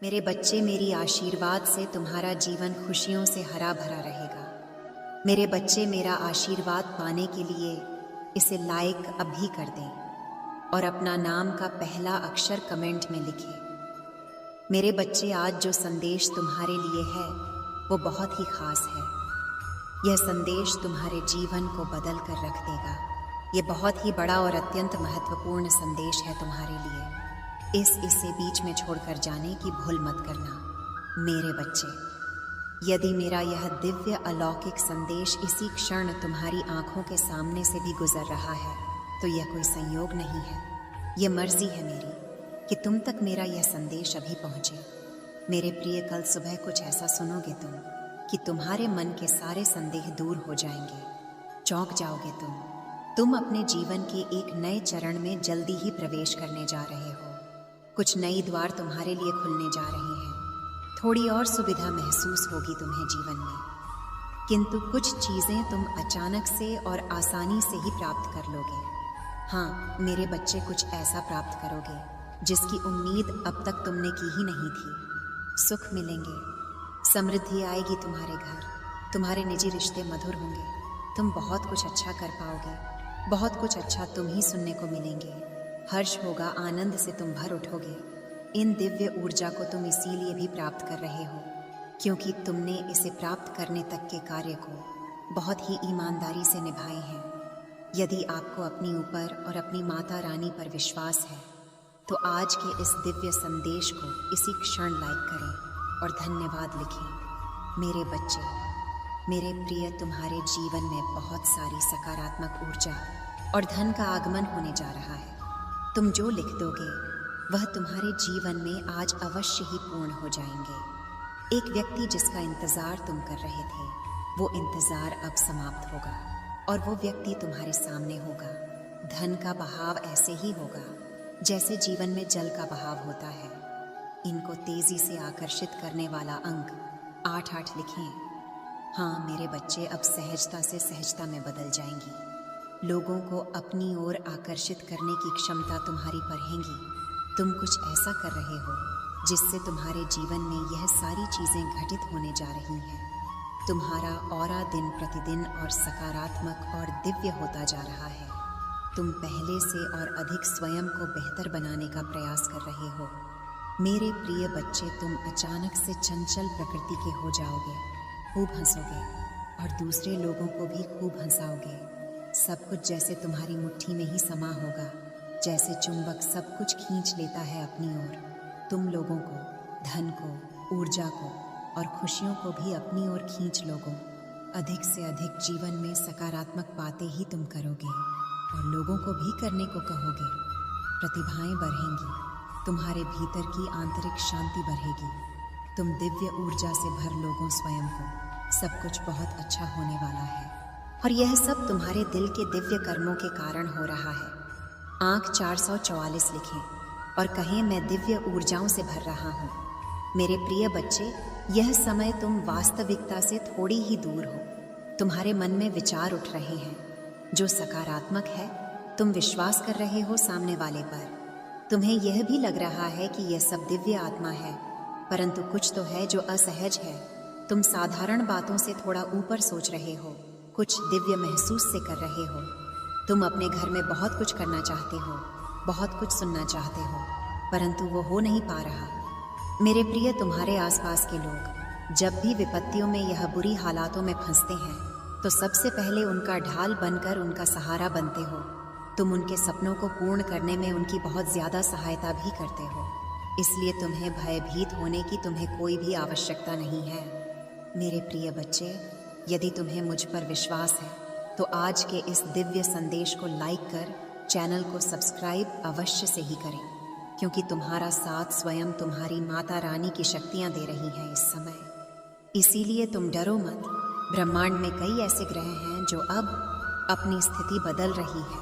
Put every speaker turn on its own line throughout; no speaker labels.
मेरे बच्चे, मेरी आशीर्वाद से तुम्हारा जीवन खुशियों से हरा भरा रहेगा। मेरे बच्चे, मेरा आशीर्वाद पाने के लिए इसे लाइक अभी कर दें और अपना नाम का पहला अक्षर कमेंट में लिखें। मेरे बच्चे, आज जो संदेश तुम्हारे लिए है वो बहुत ही खास है। यह संदेश तुम्हारे जीवन को बदल कर रख देगा। ये बहुत ही बड़ा और अत्यंत महत्वपूर्ण संदेश है तुम्हारे लिए। इसे बीच में छोड़कर जाने की भूल मत करना। मेरे बच्चे, यदि मेरा यह दिव्य अलौकिक संदेश इसी क्षण तुम्हारी आंखों के सामने से भी गुजर रहा है तो यह कोई संयोग नहीं है। यह मर्जी है मेरी कि तुम तक मेरा यह संदेश अभी पहुंचे। मेरे प्रिय, कल सुबह कुछ ऐसा सुनोगे तुम कि तुम्हारे मन के सारे संदेह दूर हो जाएंगे। चौंक जाओगे तुम अपने जीवन के एक नए चरण में जल्दी ही प्रवेश करने जा रहे हो। कुछ नई द्वार तुम्हारे लिए खुलने जा रहे हैं। थोड़ी और सुविधा महसूस होगी तुम्हें जीवन में, किंतु कुछ चीज़ें तुम अचानक से और आसानी से ही प्राप्त कर लोगे। हाँ मेरे बच्चे, कुछ ऐसा प्राप्त करोगे जिसकी उम्मीद अब तक तुमने की ही नहीं थी। सुख मिलेंगे, समृद्धि आएगी तुम्हारे घर, तुम्हारे निजी रिश्ते मधुर होंगे, तुम बहुत कुछ अच्छा कर पाओगे, बहुत कुछ अच्छा तुम ही सुनने को मिलेंगे। हर्ष होगा, आनंद से तुम भर उठोगे। इन दिव्य ऊर्जा को तुम इसीलिए भी प्राप्त कर रहे हो क्योंकि तुमने इसे प्राप्त करने तक के कार्य को बहुत ही ईमानदारी से निभाए हैं। यदि आपको अपनी ऊपर और अपनी माता रानी पर विश्वास है तो आज के इस दिव्य संदेश को इसी क्षण लाइक करें और धन्यवाद लिखें। मेरे बच्चे, मेरे प्रिय, तुम्हारे जीवन में बहुत सारी सकारात्मक ऊर्जा और धन का आगमन होने जा रहा है। तुम जो लिख दोगे वह तुम्हारे जीवन में आज अवश्य ही पूर्ण हो जाएंगे। एक व्यक्ति जिसका इंतजार तुम कर रहे थे वो इंतजार अब समाप्त होगा और वो व्यक्ति तुम्हारे सामने होगा। धन का बहाव ऐसे ही होगा जैसे जीवन में जल का बहाव होता है। इनको तेजी से आकर्षित करने वाला अंक 88 लिखें। हाँ मेरे बच्चे, अब सहजता से सहजता में बदल जाएंगी। लोगों को अपनी ओर आकर्षित करने की क्षमता तुम्हारी बढ़ेगी। तुम कुछ ऐसा कर रहे हो जिससे तुम्हारे जीवन में यह सारी चीज़ें घटित होने जा रही हैं। तुम्हारा ऑरा दिन प्रतिदिन और सकारात्मक और दिव्य होता जा रहा है। तुम पहले से और अधिक स्वयं को बेहतर बनाने का प्रयास कर रहे हो। मेरे प्रिय बच्चे, तुम अचानक से चंचल प्रकृति के हो जाओगे, खूब हंसोगे और दूसरे लोगों को भी खूब हंसाओगे। सब कुछ जैसे तुम्हारी मुट्ठी में ही समा होगा, जैसे चुंबक सब कुछ खींच लेता है अपनी ओर। तुम लोगों को, धन को, ऊर्जा को और खुशियों को भी अपनी ओर खींच लोगे। अधिक से अधिक जीवन में सकारात्मक बातें ही तुम करोगे और लोगों को भी करने को कहोगे। प्रतिभाएं बढ़ेंगी, तुम्हारे भीतर की आंतरिक शांति बढ़ेगी। तुम दिव्य ऊर्जा से भर लोगों स्वयं को। सब कुछ बहुत अच्छा होने वाला है और यह सब तुम्हारे दिल के दिव्य कर्मों के कारण हो रहा है। आंक 444 लिखें और कहें, मैं दिव्य ऊर्जाओं से भर रहा हूँ। मेरे प्रिय बच्चे, यह समय तुम वास्तविकता से थोड़ी ही दूर हो। तुम्हारे मन में विचार उठ रहे हैं जो सकारात्मक है। तुम विश्वास कर रहे हो सामने वाले पर। तुम्हें यह भी लग रहा है कि यह सब दिव्य आत्मा है, परंतु कुछ तो है जो असहज है। तुम साधारण बातों से थोड़ा ऊपर सोच रहे हो, कुछ दिव्य महसूस से कर रहे हो। तुम अपने घर में बहुत कुछ करना चाहते हो, बहुत कुछ सुनना चाहते हो, परंतु वो हो नहीं पा रहा। मेरे प्रिय, तुम्हारे आसपास के लोग जब भी विपत्तियों में यह बुरी हालातों में फंसते हैं तो सबसे पहले उनका ढाल बनकर उनका सहारा बनते हो। तुम उनके सपनों को पूर्ण करने में उनकी बहुत ज़्यादा सहायता भी करते हो। इसलिए तुम्हें भयभीत होने की तुम्हें कोई भी आवश्यकता नहीं है। मेरे प्रिय बच्चे, यदि तुम्हें मुझ पर विश्वास है तो आज के इस दिव्य संदेश को लाइक कर चैनल को सब्सक्राइब अवश्य से ही करें, क्योंकि तुम्हारा साथ स्वयं तुम्हारी माता रानी की शक्तियाँ दे रही हैं इस समय। इसीलिए तुम डरो मत। ब्रह्मांड में कई ऐसे ग्रह हैं जो अब अपनी स्थिति बदल रही है,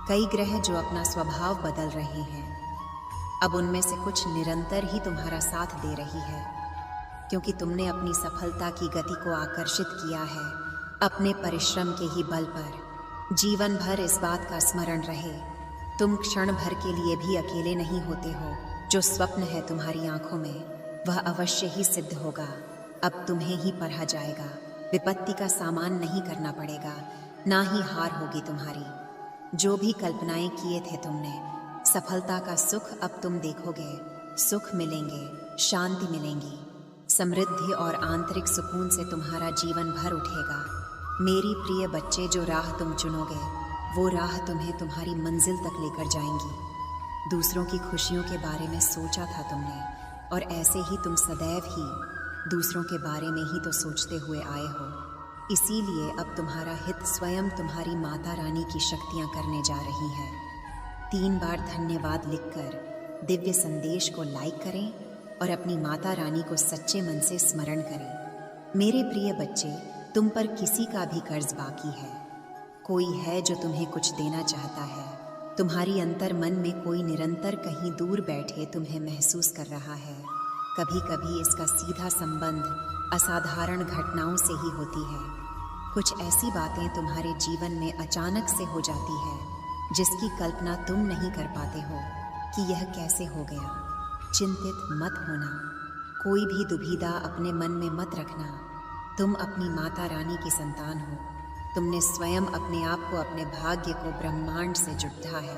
कई ग्रह जो अपना स्वभाव बदल रहे हैं। अब उनमें से कुछ निरंतर ही तुम्हारा साथ दे रही है, क्योंकि तुमने अपनी सफलता की गति को आकर्षित किया है अपने परिश्रम के ही बल पर। जीवन भर इस बात का स्मरण रहे, तुम क्षण भर के लिए भी अकेले नहीं होते हो। जो स्वप्न है तुम्हारी आंखों में वह अवश्य ही सिद्ध होगा। अब तुम्हें ही पढ़ा जाएगा। विपत्ति का सामान नहीं करना पड़ेगा, ना ही हार होगी तुम्हारी। जो भी कल्पनाएं किए थे तुमने, सफलता का सुख अब तुम देखोगे। सुख मिलेंगे, शांति मिलेंगी, समृद्धि और आंतरिक सुकून से तुम्हारा जीवन भर उठेगा। मेरी प्रिय बच्चे, जो राह तुम चुनोगे वो राह तुम्हें तुम्हारी मंजिल तक लेकर जाएंगी। दूसरों की खुशियों के बारे में सोचा था तुमने, और ऐसे ही तुम सदैव ही दूसरों के बारे में ही तो सोचते हुए आए हो। इसीलिए अब तुम्हारा हित स्वयं तुम्हारी माता रानी की शक्तियाँ करने जा रही है। 3 बार धन्यवाद लिखकर दिव्य संदेश को लाइक करें और अपनी माता रानी को सच्चे मन से स्मरण करें। मेरे प्रिय बच्चे, तुम पर किसी का भी कर्ज बाकी है। कोई है जो तुम्हें कुछ देना चाहता है। तुम्हारी अंतर मन में कोई निरंतर कहीं दूर बैठे तुम्हें महसूस कर रहा है। कभी कभी इसका सीधा संबंध असाधारण घटनाओं से ही होती है। कुछ ऐसी बातें तुम्हारे जीवन में अचानक से हो जाती है जिसकी कल्पना तुम नहीं कर पाते हो कि यह कैसे हो गया। चिंतित मत होना, कोई भी दुविधा अपने मन में मत रखना। तुम अपनी माता रानी की संतान हो। तुमने स्वयं अपने आप को, अपने भाग्य को ब्रह्मांड से जुटा है।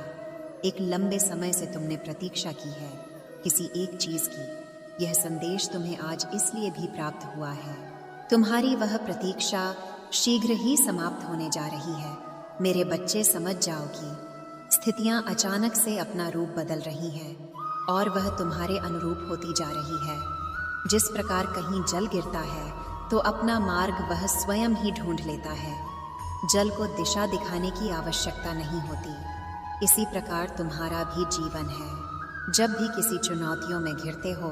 एक लंबे समय से तुमने प्रतीक्षा की है किसी एक चीज की। यह संदेश तुम्हें आज इसलिए भी प्राप्त हुआ है। तुम्हारी वह प्रतीक्षा शीघ्र ही समाप्त होने जा रही है। मेरे बच्चे, समझ जाओ कि स्थितियां अचानक से अपना रूप बदल रही हैं और वह तुम्हारे अनुरूप होती जा रही है। जिस प्रकार कहीं जल गिरता है तो अपना मार्ग वह स्वयं ही ढूंढ लेता है। जल को दिशा दिखाने की आवश्यकता नहीं होती। इसी प्रकार तुम्हारा भी जीवन है। जब भी किसी चुनौतियों में घिरते हो,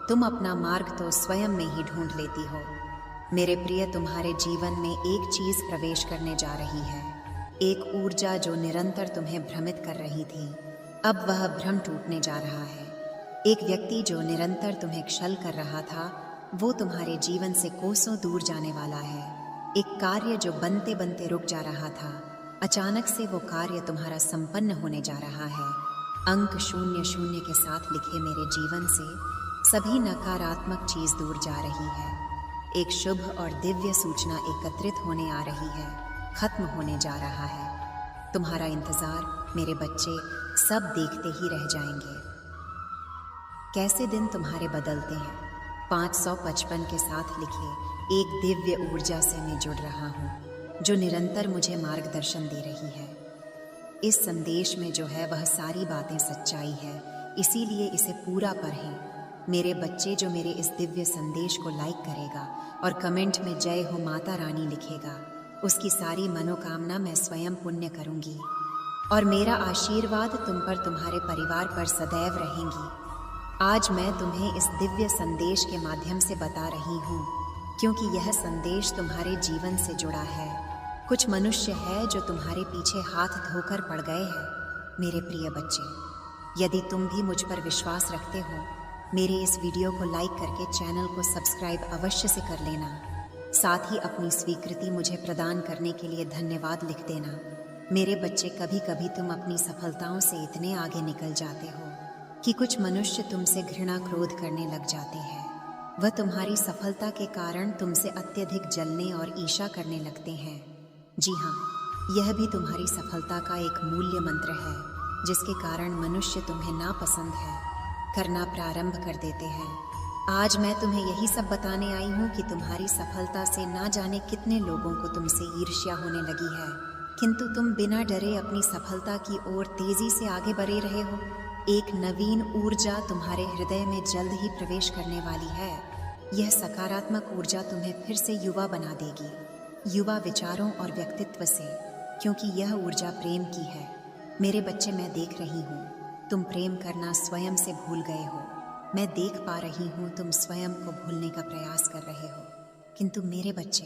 तुम अपना मार्ग तो स्वयं में ही ढूंढ लेती हो। मेरे प्रिय, तुम्हारे जीवन में एक चीज प्रवेश करने जा रही है। एक ऊर्जा जो निरंतर तुम्हें भ्रमित कर रही थी, अब वह भ्रम टूटने जा रहा है। एक व्यक्ति जो निरंतर तुम्हें छल कर रहा था, वो तुम्हारे जीवन से कोसों दूर जाने वाला है। एक कार्य जो बनते बनते रुक जा रहा था, अचानक से वो कार्य तुम्हारा संपन्न होने जा रहा है। अंक 00 के साथ लिखे मेरे जीवन से सभी नकारात्मक चीज दूर जा रही है। एक शुभ और दिव्य सूचना एकत्रित होने आ रही है, खत्म होने जा रहा है। तुम्हारा इंतजार मेरे बच्चे सब देखते ही रह जाएंगे। कैसे दिन तुम्हारे बदलते हैं। 555 के साथ लिखे एक दिव्य ऊर्जा से मैं जुड़ रहा हूँ जो निरंतर मुझे मार्गदर्शन दे रही है। इस संदेश में जो है वह सारी बातें सच्चाई है, इसीलिए इसे पूरा पढ़ें। मेरे बच्चे, जो मेरे इस दिव्य संदेश को लाइक करेगा और कमेंट में जय हो माता रानी लिखेगा, उसकी सारी मनोकामना मैं स्वयं पुण्य करूंगी और मेरा आशीर्वाद तुम पर, तुम्हारे परिवार पर सदैव रहेंगी। आज मैं तुम्हें इस दिव्य संदेश के माध्यम से बता रही हूँ क्योंकि यह संदेश तुम्हारे जीवन से जुड़ा है। कुछ मनुष्य है जो तुम्हारे पीछे हाथ धोकर पड़ गए हैं। मेरे प्रिय बच्चे, यदि तुम भी मुझ पर विश्वास रखते हो, मेरे इस वीडियो को लाइक करके चैनल को सब्सक्राइब अवश्य से कर लेना। साथ ही अपनी स्वीकृति मुझे प्रदान करने के लिए धन्यवाद लिख देना। मेरे बच्चे, कभी कभी तुम अपनी सफलताओं से इतने आगे निकल जाते हो कि कुछ मनुष्य तुमसे घृणा क्रोध करने लग जाते हैं। वह तुम्हारी सफलता के कारण तुमसे अत्यधिक जलने और ईर्ष्या करने लगते हैं। जी हाँ, यह भी तुम्हारी सफलता का एक मूल्य मंत्र है जिसके कारण मनुष्य तुम्हें नापसंद है करना प्रारंभ कर देते हैं। आज मैं तुम्हें यही सब बताने आई हूँ कि तुम्हारी सफलता से ना जाने कितने लोगों को तुमसे ईर्ष्या होने लगी है, किंतु तुम बिना डरे अपनी सफलता की ओर तेजी से आगे बढ़े रहे हो। एक नवीन ऊर्जा तुम्हारे हृदय में जल्द ही प्रवेश करने वाली है। यह सकारात्मक ऊर्जा तुम्हें फिर से युवा बना देगी, युवा विचारों और व्यक्तित्व से, क्योंकि यह ऊर्जा प्रेम की है। मेरे बच्चे, मैं देख रही हूँ तुम प्रेम करना स्वयं से भूल गए हो। मैं देख पा रही हूँ तुम स्वयं को भूलने का प्रयास कर रहे हो, किंतु मेरे बच्चे,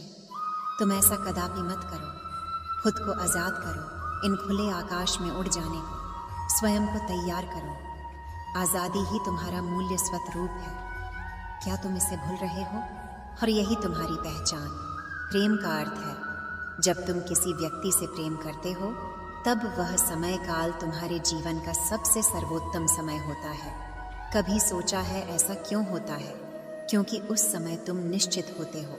तुम ऐसा कदापि मत करो। खुद को आज़ाद करो, इन खुले आकाश में उड़ जाने को स्वयं को तैयार करो। आज़ादी ही तुम्हारा मूल्य स्वरूप है। क्या तुम इसे भूल रहे हो? और यही तुम्हारी पहचान। प्रेम का अर्थ है जब तुम किसी व्यक्ति से प्रेम करते हो, तब वह समय काल तुम्हारे जीवन का सबसे सर्वोत्तम समय होता है। कभी सोचा है ऐसा क्यों होता है? क्योंकि उस समय तुम निश्चित होते हो।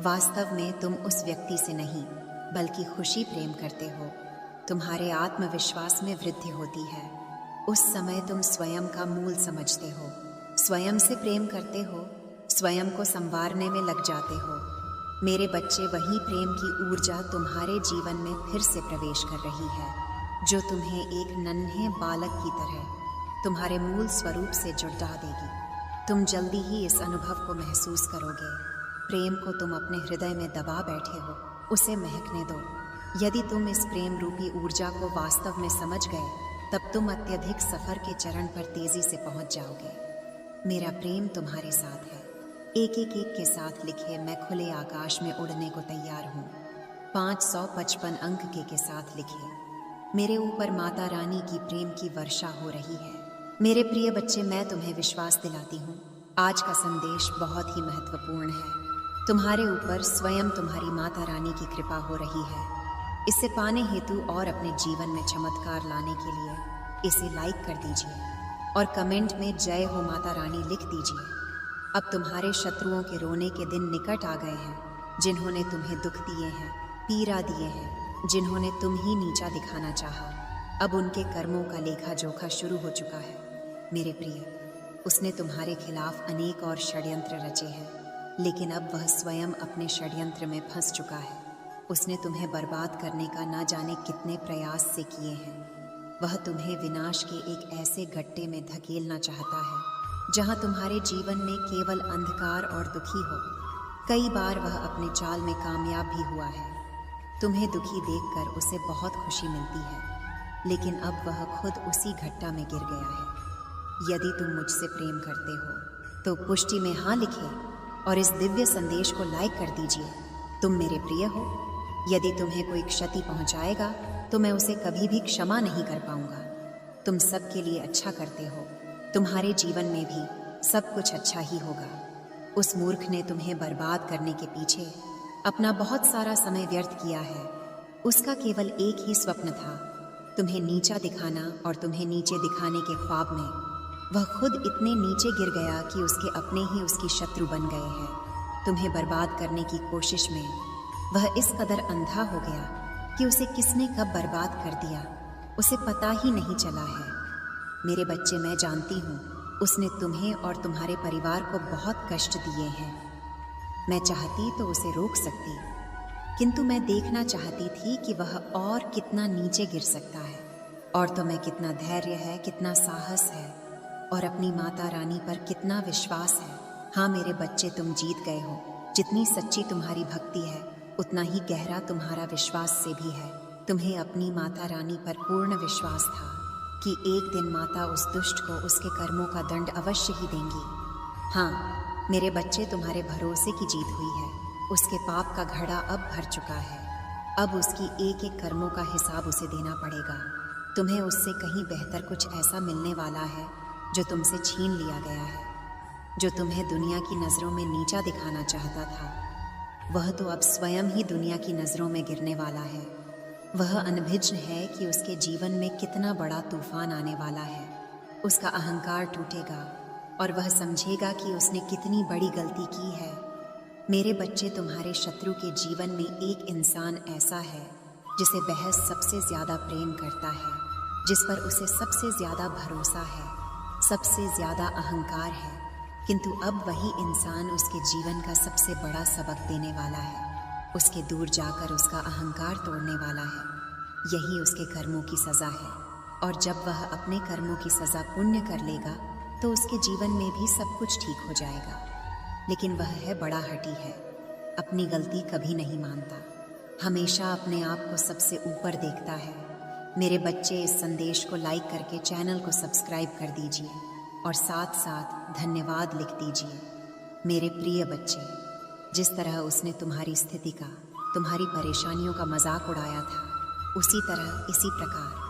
वास्तव में तुम उस व्यक्ति से नहीं बल्कि खुशी प्रेम करते हो। तुम्हारे आत्मविश्वास में वृद्धि होती है। उस समय तुम स्वयं का मूल समझते हो, स्वयं से प्रेम करते हो, स्वयं को संवारने में लग जाते हो। मेरे बच्चे, वही प्रेम की ऊर्जा तुम्हारे जीवन में फिर से प्रवेश कर रही है, जो तुम्हें एक नन्हे बालक की तरह तुम्हारे मूल स्वरूप से जुड़ा देगी। तुम जल्दी ही इस अनुभव को महसूस करोगे। प्रेम को तुम अपने हृदय में दबा बैठे हो, उसे महकने दो। यदि तुम इस प्रेम रूपी ऊर्जा को वास्तव में समझ गए, तब तुम अत्यधिक सफर के चरण पर तेजी से पहुंच जाओगे। मेरा प्रेम तुम्हारे साथ है। एक एक एक के साथ लिखे, मैं खुले आकाश में उड़ने को तैयार हूँ। 555 अंक के साथ लिखे, मेरे ऊपर माता रानी की प्रेम की वर्षा हो रही है। मेरे प्रिय बच्चे, मैं तुम्हें विश्वास दिलाती हूँ, आज का संदेश बहुत ही महत्वपूर्ण है। तुम्हारे ऊपर स्वयं तुम्हारी माता रानी की कृपा हो रही है। इसे पाने हेतु और अपने जीवन में चमत्कार लाने के लिए इसे लाइक कर दीजिए और कमेंट में जय हो माता रानी लिख दीजिए। अब तुम्हारे शत्रुओं के रोने के दिन निकट आ गए हैं, जिन्होंने तुम्हें दुख दिए हैं, पीड़ा दिए हैं, जिन्होंने तुम ही नीचा दिखाना चाहा। अब उनके कर्मों का लेखा जोखा शुरू हो चुका है। मेरे प्रिय, उसने तुम्हारे खिलाफ अनेक और षड्यंत्र रचे हैं, लेकिन अब वह स्वयं अपने षड्यंत्र में फंस चुका है। उसने तुम्हें बर्बाद करने का ना जाने कितने प्रयास से किए हैं। वह तुम्हें विनाश के एक ऐसे गड्ढे में धकेलना चाहता है, जहां तुम्हारे जीवन में केवल अंधकार और दुखी हो। कई बार वह अपने चाल में कामयाब भी हुआ है। तुम्हें दुखी देखकर उसे बहुत खुशी मिलती है, लेकिन अब वह खुद उसी घट्टा में गिर गया है। यदि तुम मुझसे प्रेम करते हो तो पुष्टि में हाँ लिखें और इस दिव्य संदेश को लाइक कर दीजिए। तुम मेरे प्रिय हो। यदि तुम्हें कोई क्षति पहुंचाएगा तो मैं उसे कभी भी क्षमा नहीं कर पाऊंगा। तुम सबके लिए अच्छा करते हो, तुम्हारे जीवन में भी सब कुछ अच्छा ही होगा। उस मूर्ख ने तुम्हें बर्बाद करने के पीछे अपना बहुत सारा समय व्यर्थ किया है। उसका केवल एक ही स्वप्न था, तुम्हें नीचा दिखाना, और तुम्हें नीचे दिखाने के ख्वाब में वह खुद इतने नीचे गिर गया कि उसके अपने ही उसकी शत्रु बन गए हैं। तुम्हें बर्बाद करने की कोशिश में वह इस कदर अंधा हो गया कि उसे किसने कब बर्बाद कर दिया उसे पता ही नहीं चला है। मेरे बच्चे, मैं जानती हूँ उसने तुम्हें और तुम्हारे परिवार को बहुत कष्ट दिए हैं। मैं चाहती तो उसे रोक सकती, किंतु मैं देखना चाहती थी कि वह और कितना नीचे गिर सकता है। और तुम्हें कितना धैर्य है, कितना साहस है और अपनी माता रानी पर कितना विश्वास है। हाँ मेरे बच्चे, तुम जीत गए हो। जितनी सच्ची तुम्हारी भक्ति है, उतना ही गहरा तुम्हारा विश्वास से भी है। तुम्हें अपनी माता रानी पर पूर्ण विश्वास था कि एक दिन माता उस दुष्ट को उसके कर्मों का दंड अवश्य ही देंगी। हाँ मेरे बच्चे, तुम्हारे भरोसे की जीत हुई है। उसके पाप का घड़ा अब भर चुका है। अब उसकी एक एक कर्मों का हिसाब उसे देना पड़ेगा। तुम्हें उससे कहीं बेहतर कुछ ऐसा मिलने वाला है जो तुमसे छीन लिया गया है। जो तुम्हें दुनिया की नज़रों में नीचा दिखाना चाहता था, वह तो अब स्वयं ही दुनिया की नज़रों में गिरने वाला है। वह अनभिज्ञ है कि उसके जीवन में कितना बड़ा तूफान आने वाला है। उसका अहंकार टूटेगा और वह समझेगा कि उसने कितनी बड़ी गलती की है। मेरे बच्चे, तुम्हारे शत्रु के जीवन में एक इंसान ऐसा है जिसे वह सबसे ज़्यादा प्रेम करता है, जिस पर उसे सबसे ज़्यादा भरोसा है, सबसे ज़्यादा अहंकार है, किंतु अब वही इंसान उसके जीवन का सबसे बड़ा सबक देने वाला है। उसके दूर जाकर उसका अहंकार तोड़ने वाला है। यही उसके कर्मों की सज़ा है। और जब वह अपने कर्मों की सज़ा पुण्य कर लेगा तो उसके जीवन में भी सब कुछ ठीक हो जाएगा। लेकिन वह है बड़ा हठी है, अपनी गलती कभी नहीं मानता, हमेशा अपने आप को सबसे ऊपर देखता है। मेरे बच्चे, इस संदेश को लाइक करके चैनल को सब्सक्राइब कर दीजिए और साथ साथ धन्यवाद लिख दीजिए। मेरे प्रिय बच्चे, जिस तरह उसने तुम्हारी स्थिति का, तुम्हारी परेशानियों का मजाक उड़ाया था, उसी तरह, इसी प्रकार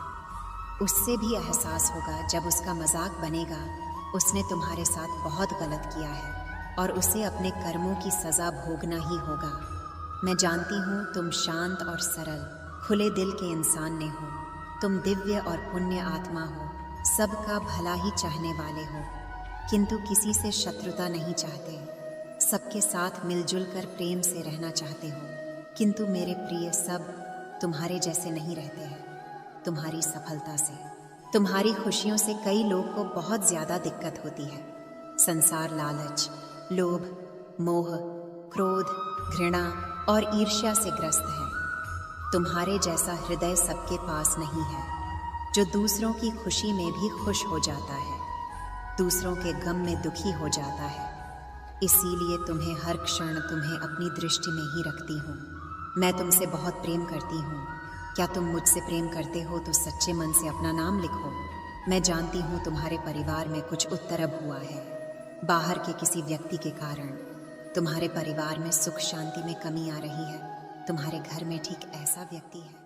उससे भी एहसास होगा जब उसका मजाक बनेगा उसने तुम्हारे साथ बहुत गलत किया है और उसे अपने कर्मों की सज़ा भोगना ही होगा। मैं जानती हूँ तुम शांत और सरल, खुले दिल के इंसान ने हो। तुम दिव्य और पुण्य आत्मा हो, सबका भला ही चाहने वाले हो। किंतु किसी से शत्रुता नहीं चाहते, सबके साथ मिलजुल कर प्रेम से रहना चाहते हो। किंतु मेरे प्रिय, सब तुम्हारे जैसे नहीं रहते हैं। तुम्हारी सफलता से, तुम्हारी खुशियों से कई लोग को बहुत ज्यादा दिक्कत होती है। संसार लालच, लोभ, मोह, क्रोध, घृणा और ईर्ष्या से ग्रस्त है। तुम्हारे जैसा हृदय सबके पास नहीं है, जो दूसरों की खुशी में भी खुश हो जाता है, दूसरों के गम में दुखी हो जाता है। इसीलिए तुम्हें हर क्षण तुम्हें अपनी दृष्टि में ही रखती हूँ। मैं तुमसे बहुत प्रेम करती हूँ। क्या तुम मुझसे प्रेम करते हो तो सच्चे मन से अपना नाम लिखो। मैं जानती हूँ तुम्हारे परिवार में कुछ उत्तरब हुआ है। बाहर के किसी व्यक्ति के कारण तुम्हारे परिवार में सुख शांति में कमी आ रही है। तुम्हारे घर में ठीक ऐसा व्यक्ति है